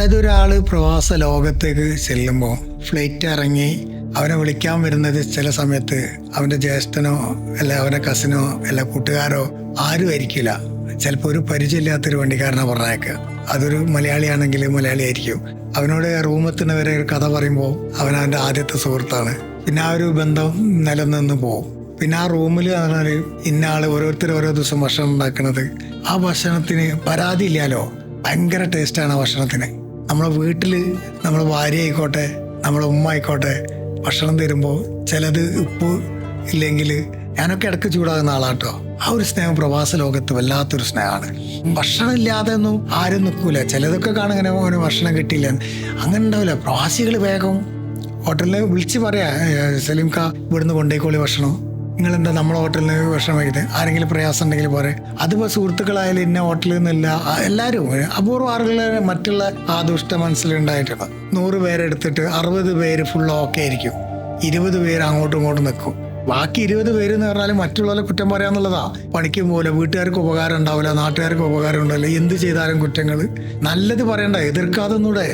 അതായത് ഒരാൾ പ്രവാസ ലോകത്തേക്ക് ചെല്ലുമ്പോൾ ഫ്ലൈറ്റ് ഇറങ്ങി അവനെ വിളിക്കാൻ വരുന്നത് ചില സമയത്ത് അവൻ്റെ ജ്യേഷ്ഠനോ അല്ല അവൻ്റെ കസിനോ അല്ല കൂട്ടുകാരോ ആരും ആയിരിക്കില്ല. ചിലപ്പോൾ ഒരു പരിചയമില്ലാത്തൊരു വണ്ടിക്കാരനെ പറഞ്ഞേക്കുക. അതൊരു മലയാളിയാണെങ്കിൽ മലയാളി ആയിരിക്കും. അവനോട് റൂമെത്തുന്ന വരെ ഒരു കഥ പറയുമ്പോൾ അവൻ അവൻ്റെ ആദ്യത്തെ സുഹൃത്താണ്. പിന്നെ ആ ഒരു ബന്ധം നിലനിന്ന് പോകും. പിന്നെ ആ റൂമിൽ പറഞ്ഞാൽ ഇന്ന ആൾ ഓരോരുത്തർ ഓരോ ദിവസം ഭക്ഷണം ഉണ്ടാക്കുന്നത്, ആ ഭക്ഷണത്തിന് പരാതി ഇല്ലാലോ. ഭയങ്കര ടേസ്റ്റാണ് ആ ഭക്ഷണത്തിന്. നമ്മളെ വീട്ടിൽ നമ്മളെ ഭാര്യ ആയിക്കോട്ടെ നമ്മളെ ഉമ്മ ആയിക്കോട്ടെ ഭക്ഷണം തരുമ്പോൾ ചിലത് ഉപ്പ് ഇല്ലെങ്കിൽ ഞാനൊക്കെ ഇടയ്ക്ക് ചൂടാകുന്ന ആളാട്ടോ. ആ ഒരു സ്നേഹം പ്രവാസ ലോകത്ത് വല്ലാത്തൊരു സ്നേഹമാണ്. ഭക്ഷണം ഇല്ലാതെ ഒന്നും ആരും നിൽക്കൂല. ചിലതൊക്കെ കാണുങ്ങനെ ഓന് ഭക്ഷണം കിട്ടിയില്ല അങ്ങനെ ഉണ്ടാവില്ല. പ്രവാസികൾ വേഗം ഹോട്ടലിൽ വിളിച്ച് പറയാ, സലീം ക ഇവിടുന്ന് കൊണ്ടേക്കോളി ഭക്ഷണം, നിങ്ങളെന്താ നമ്മളെ ഹോട്ടലിൽ നിന്ന് ഭക്ഷണം വയ്ക്കുന്നത്, ആരെങ്കിലും പ്രയാസം ഉണ്ടെങ്കിൽ പോരെ. അതിപ്പോൾ സുഹൃത്തുക്കളായാലും ഇന്ന ഹോട്ടലിൽ നിന്നില്ല, എല്ലാവരും അപൂർവ ആളുകൾ മറ്റുള്ള ആ ദുഷ്ട മനസ്സിലുണ്ടായിട്ടുണ്ട്. 100 പേരെടുത്തിട്ട് 60 പേര് ഫുൾ ഓക്കെ ആയിരിക്കും, 20 പേര് അങ്ങോട്ടും ഇങ്ങോട്ടും നിൽക്കും. ബാക്കി 20 പേര് എന്ന് പറഞ്ഞാൽ മറ്റുള്ളവരെ കുറ്റം പറയാന്നുള്ളതാ. പണിക്കും പോലെ വീട്ടുകാർക്ക് ഉപകാരം ഉണ്ടാവില്ല, നാട്ടുകാർക്ക് ഉപകാരം ഉണ്ടാവില്ല, എന്ത് ചെയ്താലും കുറ്റങ്ങൾ. നല്ലത് പറയണ്ട, എതിർക്കാതൊന്നൂടെ.